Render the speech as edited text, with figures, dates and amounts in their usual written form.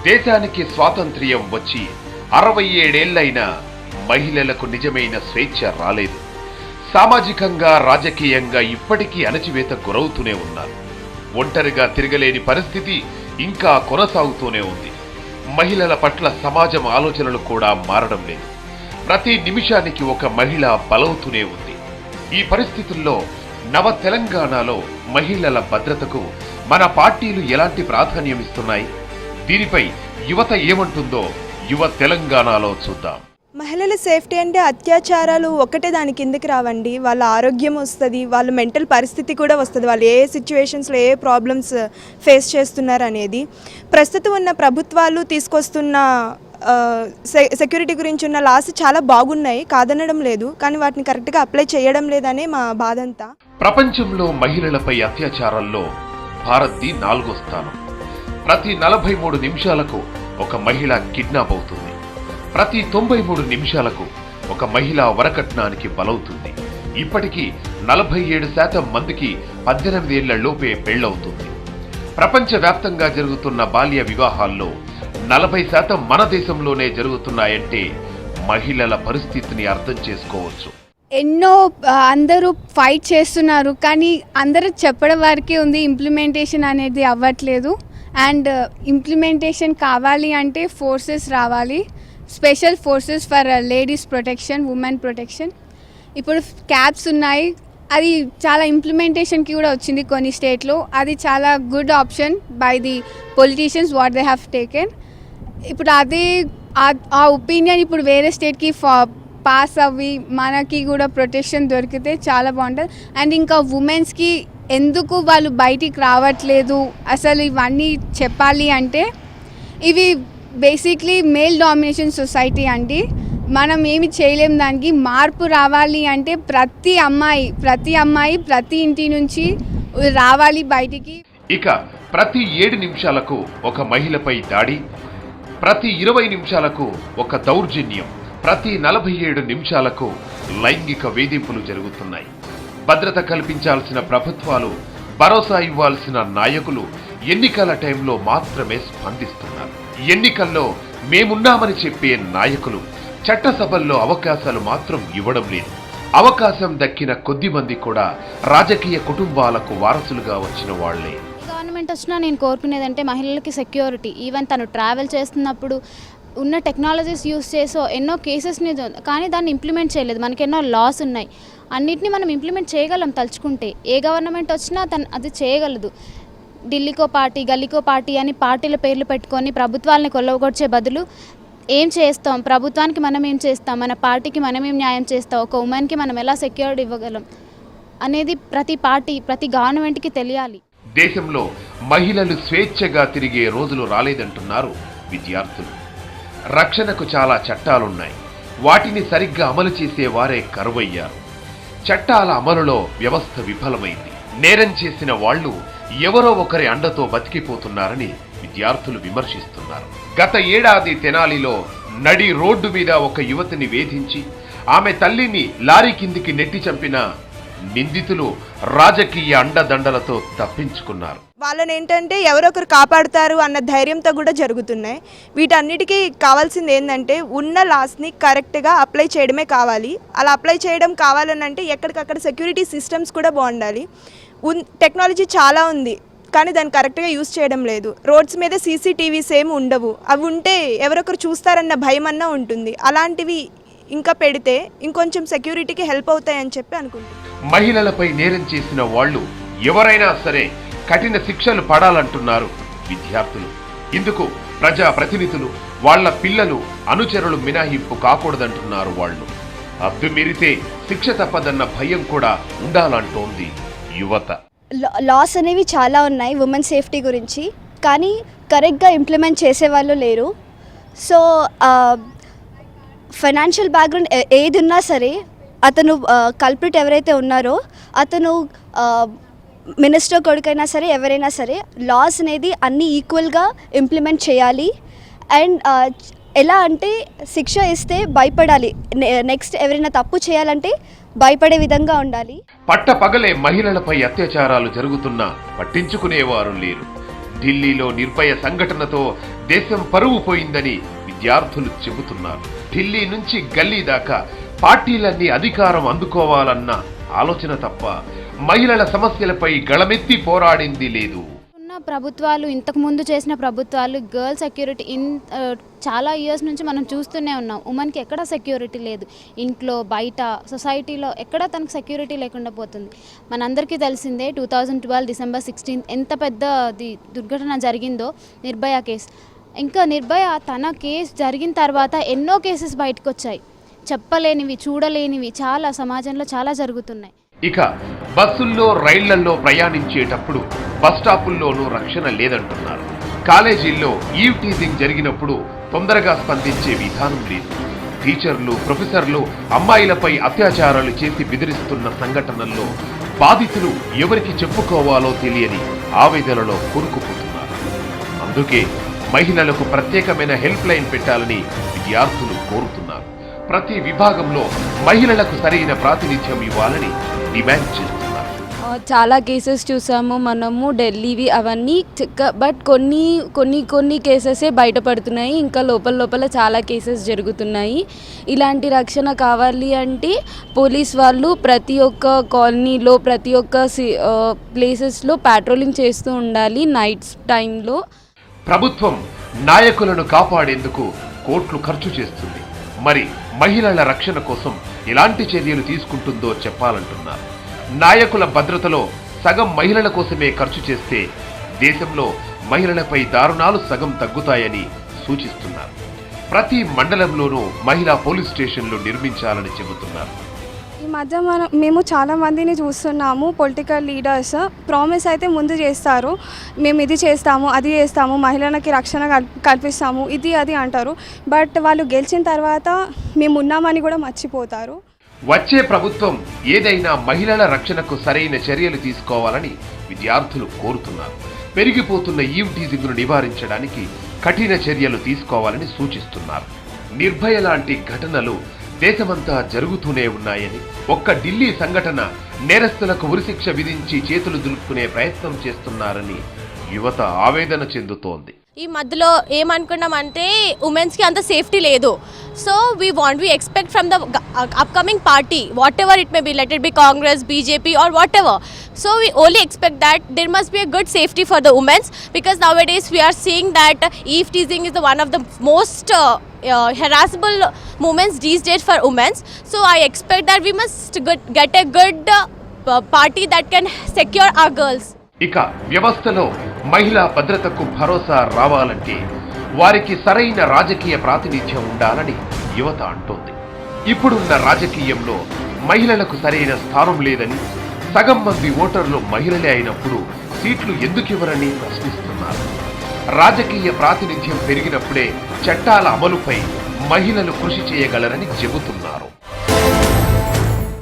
దేశానికి స్వాతంత్ర్యం వచ్చి 67 ఏళ్లైనా మహిళలకు నిజమైన స్వేచ్ఛ రాలేదు. సామాజికంగా రాజకీయంగా ఇప్పటికీ అణచివేత గురవుతూనే ఉన్నారు. ఒంటరిగా తిరగలేని పరిస్థితి ఇంకా కొనసాగుతూనే ఉంది. మహిళల పట్ల సమాజం ఆలోచనలు కూడా మారడం లేదు. ప్రతి నిమిషానికి ఒక మహిళ బలవుతూనే ఉంది. ఈ పరిస్థితుల్లో నవ తెలంగాణలో మహిళల భద్రతకు మన పార్టీలు ఎలాంటి ప్రాధాన్యం ఇస్తున్నాయి? దీనిపై యువత ఏమంటుందో యువ తెలంగాణలో చూద్దాం. మహిళల సేఫ్టీ అంటే అత్యాచారాలు ఒక్కటే దాని కిందకి రావండి. వాళ్ళ ఆరోగ్యం వస్తుంది, వాళ్ళ మెంటల్ పరిస్థితి కూడా వస్తుంది, వాళ్ళు ఏ సిచ్యువేషన్స్లో ఏ ప్రాబ్లమ్స్ ఫేస్ చేస్తున్నారు అనేది. ప్రస్తుతం ఉన్న ప్రభుత్వాలు తీసుకొస్తున్న సెక్యూరిటీ గురించి ఉన్న లాస్ చాలా బాగున్నాయి, కాదనడం లేదు. కానీ వాటిని కరెక్ట్గా అప్లై చేయడం లేదనే మా బాధ అంతా. ప్రపంచంలో మహిళలపై అత్యాచారాల్లో భారత్ది 4వ స్థానం. ప్రతి 43 నిమిషాలకు ఒక మహిళ కిడ్నాప్ అవుతుంది. ప్రతి 93 నిమిషాలకు ఒక మహిళ వరకట్నానికి బలవుతుంది. ఇప్పటికీ 47% మందికి 18 ఏళ్ల లోపే పెళ్లవుతుంది. ప్రపంచవ్యాప్తంగా జరుగుతున్న బాల్య వివాహాల్లో 40% మన దేశంలోనే జరుగుతున్నాయంటే మహిళల పరిస్థితిని అర్థం చేసుకోవచ్చు. ఎన్నో అందరూ ఫైట్ చేస్తున్నారు, కానీ అందరూ చెప్పడం వరకే ఉంది, ఇంప్లిమెంటేషన్ అనేది అవ్వట్లేదు. అండ్ ఇంప్లిమెంటేషన్ కావాలి అంటే ఫోర్సెస్ రావాలి, special forces for ladies protection, women protection. ఇప్పుడు క్యాబ్స్ ఉన్నాయి, అది చాలా ఇంప్లిమెంటేషన్కి కూడా వచ్చింది కొన్ని స్టేట్లో. అది చాలా good option by the politicians what they have taken. ఇప్పుడు అదే ఆ ఒపీనియన్ ఇప్పుడు వేరే స్టేట్కి పాస్ అవ్వి మనకి కూడా ప్రొటెక్షన్ దొరికితే చాలా బాగుంటుంది. అండ్ ఇంకా ఉమెన్స్కి ఎందుకు వాళ్ళు బయటికి రావట్లేదు అసలు ఇవన్నీ చెప్పాలి అంటే, ఇవి బేసిక్లీ మేల్ డామినేషన్ సొసైటీ అండి. మనం ఏమి చేయలేం. దానికి మార్పు రావాలి అంటే ప్రతి అమ్మాయి ప్రతి ఇంటి నుంచి రావాలి బయటికి. ఇక ప్రతి 7 నిమిషాలకు ఒక మహిళపై దాడి, ప్రతి 20 నిమిషాలకు ఒక దౌర్జన్యం, ప్రతి 47 నిమిషాలకు లైంగిక వేధింపులు జరుగుతున్నాయి. భద్రత కల్పించాల్సిన ప్రభుత్వాలు, భరోసా ఇవ్వాల్సిన నాయకులు ఎన్నికల టైంలో మాత్రమే స్పందిస్తున్నారు. ఎన్నికల్లో మేమున్నామని చెప్పే నాయకులు చట్టసభల్లో అవకాశాలు మాత్రం ఇవ్వడం లేదు. అవకాశం దక్కిన కొద్ది మంది కూడా రాజకీయ కుటుంబాలకు వారసులుగా వచ్చిన వాళ్లే. గవర్నమెంట్ వచ్చినా నేను కోరుకునేదంటే మహిళలకి సెక్యూరిటీ. ఈవెన్ తను ట్రావెల్ చేస్తున్నప్పుడు ఉన్న టెక్నాలజీస్ యూస్ చేసో ఎన్నో కేసెస్ని, కానీ దాన్ని ఇంప్లిమెంట్ చేయలేదు. మనకి ఎన్నో లాస్ ఉన్నాయి, అన్నిటినీ మనం ఇంప్లిమెంట్ చేయగలం తలుచుకుంటే. ఏ గవర్నమెంట్ వచ్చినా అది చేయగలదు. ఢిల్లీకో పార్టీ, గల్లీకో పార్టీ అని పార్టీల పేర్లు పెట్టుకొని ప్రభుత్వాలని కొల్లగొచ్చే బదులు ఏం చేస్తాం, ప్రభుత్వానికి మనం ఏం చేస్తాం, మన పార్టీకి మనం ఏం న్యాయం చేస్తాం, ఒక ఉమెన్కి మనం ఎలా సెక్యూరిటీ ఇవ్వగలం అనేది ప్రతి పార్టీ, ప్రతి గవర్నమెంట్కి తెలియాలి. దేశంలో మహిళలు స్వేచ్ఛగా తిరిగే రోజులు రాలేదంటున్నారు విద్యార్థులు. రక్షణకు చాలా చట్టాలున్నాయి, వాటిని సరిగ్గా అమలు చేసే వారే కరువయ్యారు. చట్టాల అమలులో వ్యవస్థ విఫలమైంది. నేరం చేసిన వాళ్లు ఎవరో ఒకరి అండతో బతికిపోతున్నారని విద్యార్థులు విమర్శిస్తున్నారు. గత ఏడాది తెనాలిలో నడి రోడ్డు మీద ఒక యువతిని వేధించి ఆమె తల్లిని లారీ కిందికి నెట్టి చంపిన నిందితులు రాజకీయ అండదండలతో తప్పించుకున్నారు. వాళ్ళని ఏంటంటే ఎవరొకరు కాపాడుతారు అన్న ధైర్యంతో కూడా జరుగుతున్నాయి. వీటన్నిటికీ కావాల్సింది ఏంటంటే ఉన్న లాస్ని కరెక్ట్గా అప్లై చేయడమే కావాలి. అలా అప్లై చేయడం కావాలనంటే ఎక్కడికక్కడ సెక్యూరిటీ సిస్టమ్స్ కూడా బాగుండాలి. టెక్నాలజీ చాలా ఉంది, కానీ దాన్ని కరెక్ట్గా యూజ్ చేయడం లేదు. రోడ్స్ మీద సీసీటీవీస్ ఏమి ఉండవు, అవి ఉంటే ఎవరొకరు చూస్తారన్న భయం అన్నా ఉంటుంది. అలాంటివి ఇంకా పెడితే ఇంకొంచెం సెక్యూరిటీకి హెల్ప్ అవుతాయని చెప్పి అనుకుంటున్నాను. మహిళలపై నేరం చేసిన వాళ్ళు ఎవరైనా సరే కఠిన శిక్షలు పడాలంటున్నారు విద్యార్థులు. ఇందుకు ప్రజా ప్రతినిధులు, వాళ్ల పిల్లలు, అనుచరులు మినహాయింపు కాకూడదంటున్నారు వాళ్ళు. అద్దు మీరితే శిక్ష తప్పదన్న భయం కూడా ఉండాలంటోంది యువత. లాస్ అనేవి చాలా ఉన్నాయి ఉమెన్ సేఫ్టీ గురించి, కానీ కరెక్ట్గా ఇంప్లిమెంట్ చేసేవాళ్ళు లేరు. సో ఫైనాన్షియల్ బ్యాక్గ్రౌండ్ ఏది ఉన్నా సరే అతను కల్ప్రిట్ ఎవరైతే ఉన్నారో అతను మినిస్టర్ కొడుకైనా సరే ఎవరైనా సరే లాస్ అనేది అన్నీ ఈక్వల్గా ఇంప్లిమెంట్ చేయాలి. అండ్ ఎలా అంటే శిక్ష ఇస్తే భయపడాలి, నెక్స్ట్ ఎవరైనా తప్పు చేయాలంటే భయపడే విధంగా ఉండాలి. పట్టపగలే మహిళలపై అత్యాచారాలు జరుగుతున్నా పట్టించుకునేవారు లేరు. ఢిల్లీలో నిర్భయ సంఘటనతో దేశం పరువు పోయిందని విద్యార్థులు చెబుతున్నారు. ఢిల్లీ నుంచి గల్లీ దాకా పార్టీలన్నీ అధికారం అందుకోవాలన్న ఆలోచన తప్ప మహిళల సమస్యలపై గళమెత్తి పోరాడింది లేదు. ఉన్న ప్రభుత్వాలు, ఇంతకు ముందు చేసిన ప్రభుత్వాలు గర్ల్ సెక్యూరిటీ చాలా ఇయర్స్ నుంచి మనం చూస్తూనే ఉన్నాం. ఉమెన్కి ఎక్కడ సెక్యూరిటీ లేదు. ఇంట్లో, బయట, సొసైటీలో ఎక్కడ తనకు సెక్యూరిటీ లేకుండా పోతుంది. మనందరికీ తెలిసిందే 2012 డిసెంబర్ 16 ఎంత పెద్ద దుర్ఘటన జరిగిందో, నిర్భయ కేసు. ఇంకా నిర్భయ తన కేసు జరిగిన తర్వాత ఎన్నో కేసెస్ బయటకు వచ్చాయి. చెప్పలేనివి, చూడలేనివి చాలా సమాజంలో చాలా జరుగుతున్నాయి. ఇక బస్సుల్లో, రైళ్లలో ప్రయాణించేటప్పుడు బస్ స్టాపుల్లోనూ రక్షణ లేదంటున్నారు. కాలేజీల్లో ఈవ్ టీజింగ్ జరిగినప్పుడు తొందరగా స్పందించే విధానం లేదు. టీచర్లు, ప్రొఫెసర్లు అమ్మాయిలపై అత్యాచారాలు చేసి బెదిరిస్తున్న సంఘటనల్లో బాధితులు ఎవరికి చెప్పుకోవాలో తెలియని ఆవేదనలో కూరుకుపోతున్నారు. అందుకే మహిళలకు ప్రత్యేకమైన హెల్ప్ లైన్ పెట్టాలని విద్యార్థులు కోరుతున్నారు. ప్రతి విభాగంలో మహిళలకు సరైన ప్రాతినిధ్యం ఇవ్వాలని డిమాండ్ చేస్తున్నారు. చాలా కేసెస్ చూసాము మనము, ఢిల్లీవి అవన్నీ. బట్ కొన్ని కేసెసే బయటపడుతున్నాయి. ఇంకా లోపల చాలా కేసెస్ జరుగుతున్నాయి. ఇలాంటి రక్షణ కావాలి అంటే పోలీస్ వాళ్ళు ప్రతి ఒక్క కాలనీలో, ప్రతి ఒక్క ప్లేసెస్లో పాట్రోలింగ్ చేస్తూ ఉండాలి నైట్స్ టైంలో. ప్రభుత్వం నాయకులను కాపాడేందుకు కోట్లు ఖర్చు చేస్తుంది. మరి మహిళల రక్షణ కోసం ఎలాంటి చర్యలు తీసుకుంటుందో చెప్పాలంటున్నారు. నాయకుల భద్రతలో సగం మహిళల కోసమే ఖర్చు చేస్తే దేశంలో మహిళలపై దారుణాలు సగం తగ్గుతాయని సూచిస్తున్నారు. ప్రతి మండలంలోనూ మహిళా పోలీస్ స్టేషన్లు నిర్మించాలని చెబుతున్నారు. ఈ మధ్య మేము చాలా మందిని చూస్తున్నాము. పొలిటికల్ లీడర్స్ ప్రామిస్ అయితే ముందు చేస్తారు, మేము ఇది చేస్తాము, అది చేస్తాము, మహిళలకి రక్షణ కల్పిస్తాము, ఇది అది అంటారు. బట్ వాళ్ళు గెలిచిన తర్వాత మేము ఉన్నామని కూడా మర్చిపోతారు. వచ్చే ప్రభుత్వం ఏదైనా మహిళల రక్షణకు సరైన చర్యలు తీసుకోవాలని విద్యార్థులు కోరుతున్నారు. పెరిగిపోతున్న ఈవ్ టీజింగ్ను నివారించడానికి కఠిన చర్యలు తీసుకోవాలని సూచిస్తున్నారు. నిర్భయ లాంటి ఘటనలు దేశమంతా జరుగుతూనే ఉన్నాయని, ఒక్క ఢిల్లీ సంఘటన నేరస్తులకు ఉరిశిక్ష విధించి చేతులు దులుపుకునే ప్రయత్నం చేస్తున్నారని యువత ఆవేదన చెందుతోంది. ఈ మధ్యలో ఏమనుకున్నామంటే ఉమెన్స్కి అంత సేఫ్టీ లేదు. So we expect from the upcoming party, whatever it may be, let it be Congress, BJP or whatever. So we only expect that there must be a good safety for the women, because nowadays we are seeing that eve teasing is one of the most harassable moments these days for women. So I expect that we must get a good party that can secure our girls. ఇక వ్యవస్థలో మహిళా భద్రతకు భరోసా రావాలంటే వారికి సరైన రాజకీయ ప్రాతినిధ్యం ఉండాలని యువత అంటోంది. ఇప్పుడున్న రాజకీయంలో మహిళలకు సరైన స్థానం లేదని, సగం మంది ఓటర్లు మహిళలే అయినప్పుడు సీట్లు ఎందుకివ్వరని ప్రశ్నిస్తున్నారు. రాజకీయ ప్రాతినిధ్యం పెరిగినప్పుడే చట్టాల అమలుపై మహిళలు కృషి చేయగలరని చెబుతున్నారు.